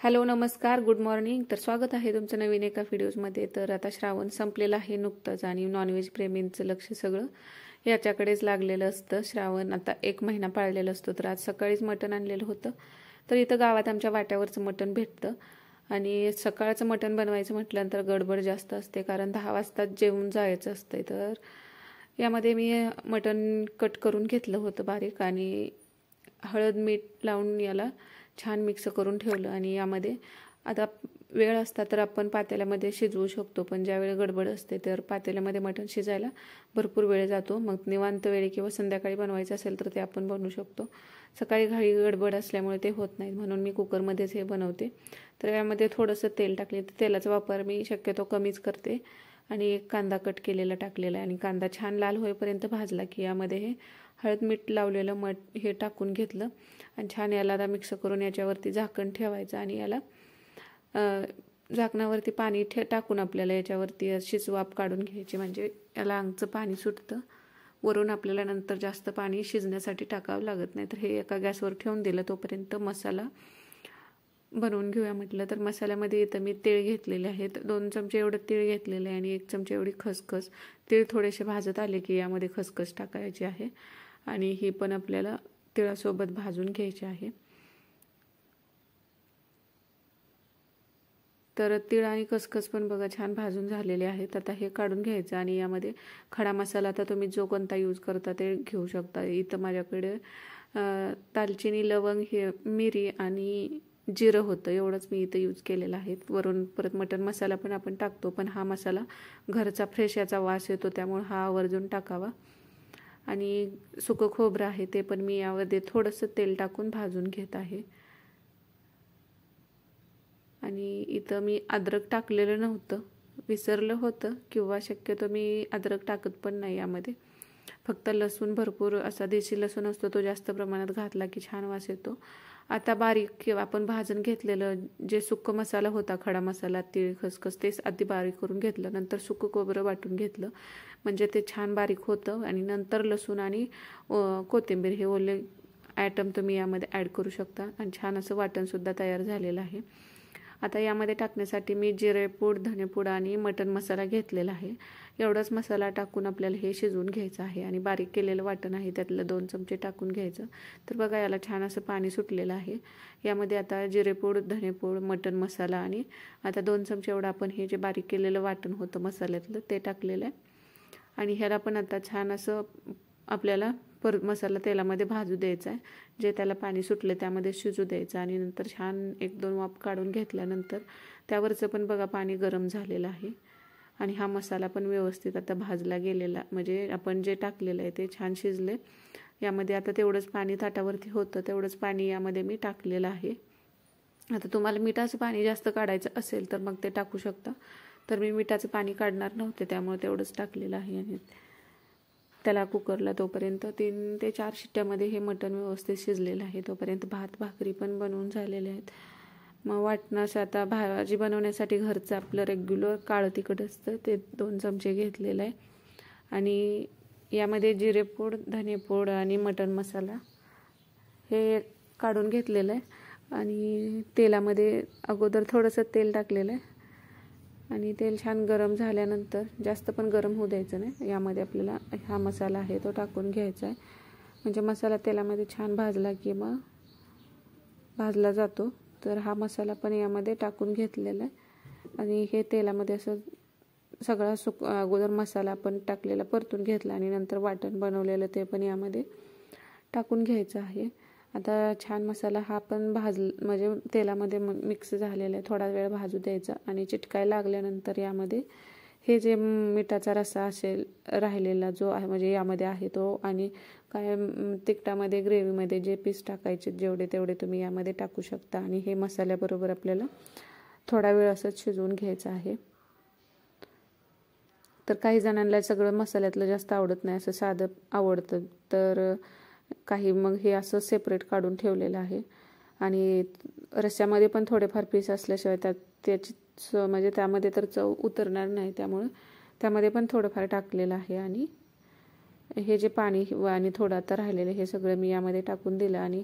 Hello नमस्कार good morning. तर स्वागत आहे तुमचं नवीन एका व्हिडिओजमध्ये। तर आता श्रावण संपलेला आहे नुकतंच आणि नॉनव्हेज प्रेमींचं लक्ष सगळं याच्याकडेच लागलेलं असतं। श्रावण आता 1 महिना पाळलेलं असतो। तर आज सकाळीच मटण आणलेलं होतं। तर इथं गावात आमच्या वाट्यावरचं मटण भेटतं आणि सकाळचं मटण बनवायचं म्हटल्यानंतर गडबड जास्त असते, कारण 10 वाजता जेवून जायचं असतं। तर यामध्ये मी मटण कट करून घेतलं होतं बारीक आणि हळद मीठ लावून याला छान मिक्स करून ठेवलं। आणि यामध्ये आता वेळ असता तर आपण पातेल्यामध्ये शिजवू शकतो, पण ज्यावेळी गडबड असते तर पातेल्यामध्ये मटण शिजायला भरपूर वेळ जातो। मग निवांत वेळी किंवा संध्याकाळी बनवायचं असेल तर ते आपण बनवू शकतो। सकाळी घाई गडबड असल्यामुळे ते होत नाही, म्हणून मी कुकरमध्येच हे बनवते। तर यामध्ये थोडंसं तेल टाकले, तर तेलाचा वापर मी शक्यतो कमीच करते आणि एक कांदा कट केलेला टाकलेला आहे आणि कांदा छान लाल होईपर्यंत भाजला की यामध्ये हे हळद मीठ लावलेलं हे टाकून घेतलं आणि छान याला आता मिक्स करून याच्यावरती झाकण ठेवायचं आणि याला झाकणावरती पाणी टाकून आपल्याला याच्यावरती अशी वाफ काढून घ्यायची, म्हणजे याला अंगचं पाणी सुटतं। वरून आपल्याला नंतर जास्त पाणी शिजण्यासाठी टाकावं लागत नाही। तर हे एका गॅसवर ठेवून दिलं, तोपर्यंत मसाला बनवून घेऊया म्हटलं। तर मसाल्यामध्ये इथं मी तीळ घेतलेले आहेत, 2 चमचे एवढं तीळ घेतलेलं आहे आणि 1 चमचे एवढी खसखस। तीळ थोडेसे भाजत आले की यामध्ये खसखस टाकायची आहे आणि ही पण आपल्याला तिळासोबत भाजून घ्यायची आहे। तर तीळ आणि खसखस पण बघा छान भाजून झालेले आहेत। आता हे काढून घ्यायचं आणि यामध्ये खडा मसाला आता तुम्ही जो कोणता यूज करता ते घेऊ शकता। इथं माझ्याकडे दालचिनी लवंग हे मिरी आणि जिरं होतं, एवढंच मी इथं यूज केलेलं आहे। वरून परत मटन मसाला पण आपण टाकतो, पण हा मसाला घरचा फ्रेश याचा वास येतो, त्यामुळे हा आवर्जून टाकावा। आणि सुकं खोबरं आहे ते पण मी यामध्ये थोडंसं तेल टाकून भाजून घेत आहे। आणि इथं मी अद्रक टाकलेलं नव्हतं, विसरलं होतं किंवा शक्यतो मी अद्रक टाकत पण नाही यामध्ये। फक्त लसूण भरपूर असा देशी लसूण असतो तो जास्त प्रमाणात घातला की छान वास येतो। आता बारीक किंवा आपण भाजून घेतलेलं जे सुक्का मसाला होता, खडा मसाला तीळ खसखस, तेच आधी बारीक करून घेतलं, नंतर सुकं खोबरं वाटून घेतलं, म्हणजे ते छान बारीक होतं। आणि नंतर लसूण आणि कोथिंबीर हे ओले आयटम तुम्ही यामध्ये ॲड करू शकता आणि छान असं वाटणसुद्धा तयार झालेलं आहे। आता यामध्ये टाकण्यासाठी मी जिरेपूड, धनेपूड आणि मटण मसाला घेतलेला आहे। एवढाच मसाला टाकून आपल्याला हे शिजवून घ्यायचं आहे आणि बारीक केलेलं वाटण आहे त्यातलं 2 चमचे टाकून घ्यायचं। तर बघा याला छान असं पाणी सुटलेलं आहे। यामध्ये आता जिरेपूड, धनेपूड, मटण मसाला आणि आता 2 चमचे एवढं आपण हे जे बारीक केलेलं वाटण होतं मसाल्यातलं ते टाकलेलं आहे आणि ह्याला पण आता छान असं आपल्याला परत मसाला तेलामध्ये भाजू द्यायचा आहे। जे त्याला पाणी सुटलं त्यामध्ये शिजू द्यायचं आणि नंतर छान 1-2 वाफ काढून घेतल्यानंतर त्यावरचं पण बघा पाणी गरम झालेलं आहे आणि हा मसाला पण व्यवस्थित आता भाजला गेलेला, म्हणजे आपण जे टाकलेलं आहे ते छान शिजले। यामध्ये आता तेवढंच पाणी ताटावरती होतं तेवढंच पाणी यामध्ये मी टाकलेलं आहे। आता तुम्हाला मिठाचं पाणी जास्त काढायचं असेल तर मग ते टाकू शकता, तर मी मिठाचं पाणी काढणार नव्हते त्यामुळे तेवढंच टाकलेलं आहे। आणि त्याला कुकरला तोपर्यंत 3 ते 4 शिट्ट्यामध्ये हे मटण व्यवस्थित शिजलेलं आहे। तोपर्यंत भात भाकरी पण बनवून झालेले आहेत। मग वाटणास आता भाजी बनवण्यासाठी घरचं आपलं रेग्युलर काळं तिखट असतं ते 2 चमचे घेतलेलं आहे आणि यामध्ये जिरेपूड, धनेपूड आणि मटण मसाला हे काढून घेतलेलं आहे आणि तेलामध्ये अगोदर थोडंसं तेल टाकलेलं आहे आणि तेल छान गरम झाल्यानंतर, जास्त पण गरम होऊ द्यायचं नाही, यामध्ये आपल्याला हा मसाला आहे तो टाकून घ्यायचा आहे। म्हणजे मसाला तेलामध्ये छान भाजला की मग भाजला जातो। तर हा मसाला पण यामध्ये टाकून घेतलेला आहे आणि हे तेलामध्ये असं सगळा अगोदर मसाला आपण टाकलेला परतून घेतला आणि नंतर वाटण बनवलेलं ते पण यामध्ये टाकून घ्यायचं आहे। आता छान मसाला हा पण म्हणजे तेलामध्ये मिक्स झालेला आहे, थोडा वेळ भाजू द्यायचा आणि चिटकाय लागल्यानंतर यामध्ये हे जे मिठाचा रस्सा असेल राहिलेला जो आहे म्हणजे यामध्ये आहे तो, आणि काय तिखटामध्ये ग्रेव्हीमध्ये जे पीस टाकायचे जेवढे तेवढे तुम्ही यामध्ये टाकू शकता आणि हे मसाल्याबरोबर आपल्याला थोडा वेळ असंच शिजवून घ्यायचं आहे। तर काही जणांना सगळं मसाल्यातलं जास्त आवडत नाही, असं साधं आवडतं, तर काही मग हे असं सेपरेट काढून ठेवलेलं आहे आणि रस्स्यामध्ये पण थोडेफार पीस असल्याशिवाय त्याची म्हणजे त्यामध्ये तर चव उतरणार नाही, त्यामुळे त्यामध्ये पण थोडंफार टाकलेलं आहे। आणि हे जे पाणी आणि थोडं आता राहिलेलं हे सगळं मी यामध्ये टाकून दिलं आणि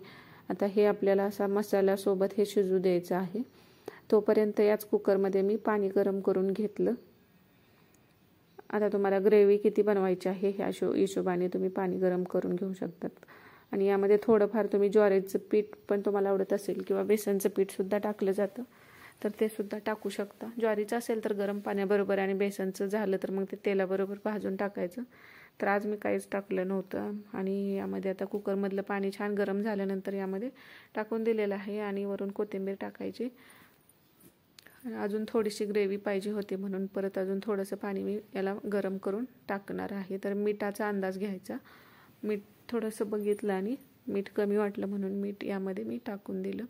आता हे आपल्याला असा मसाल्यासोबत हे शिजू द्यायचं आहे। तोपर्यंत याच कुकरमध्ये मी पाणी गरम करून घेतलं. आता तुम्हाला ग्रेव्ही किती बनवायची आहे ह्या हिशोबाने तुम्ही पाणी गरम करून घेऊ शकतात. आणि यामध्ये थोडंफार तुम्ही ज्वारीचं पीठ पण तुम्हाला आवडत असेल किंवा बेसनचं पीठसुद्धा टाकलं जातं तर ते सुद्धा टाकू शकता. ज्वारीचं असेल तर गरम पाण्याबरोबर आणि बेसनचं झालं तर मग ते तेलाबरोबर भाजून टाकायचं. तर आज मी काहीच टाकलं नव्हतं. आणि यामध्ये आता कुकरमधलं पाणी छान गरम झाल्यानंतर यामध्ये टाकून दिलेलं आहे आणि वरून कोथिंबीर टाकायची. अजून थोडीशी ग्रेव्ही पाहिजे होती म्हणून परत अजून थोडंसं पाणी मी याला गरम करून टाकणार आहे. तर मिठाचा अंदाज घ्यायचा. मीठ थोडंसं बघितलं आणि मीठ कमी वाटलं म्हणून मीठ यामध्ये मी टाकून दिलं.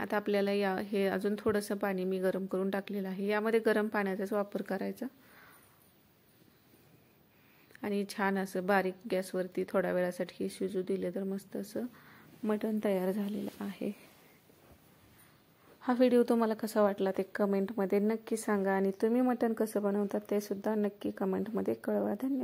आता आपल्याला हे अजून थोडंसं पाणी मी गरम करून टाकलेलं आहे. यामध्ये गरम पाण्याचाच वापर करायचा आणि छान असं बारीक गॅसवरती थोड्या वेळासाठी शिजू दिले तर मस्त असं मटण तयार झालेलं आहे. हा व्हिडिओ तुम्हाला कसा वाटला ते कमेंटमध्ये नक्की सांगा आणि तुम्ही मटण कसं बनवतात ते सुद्धा नक्की कमेंटमध्ये कळवा. धन्यवाद.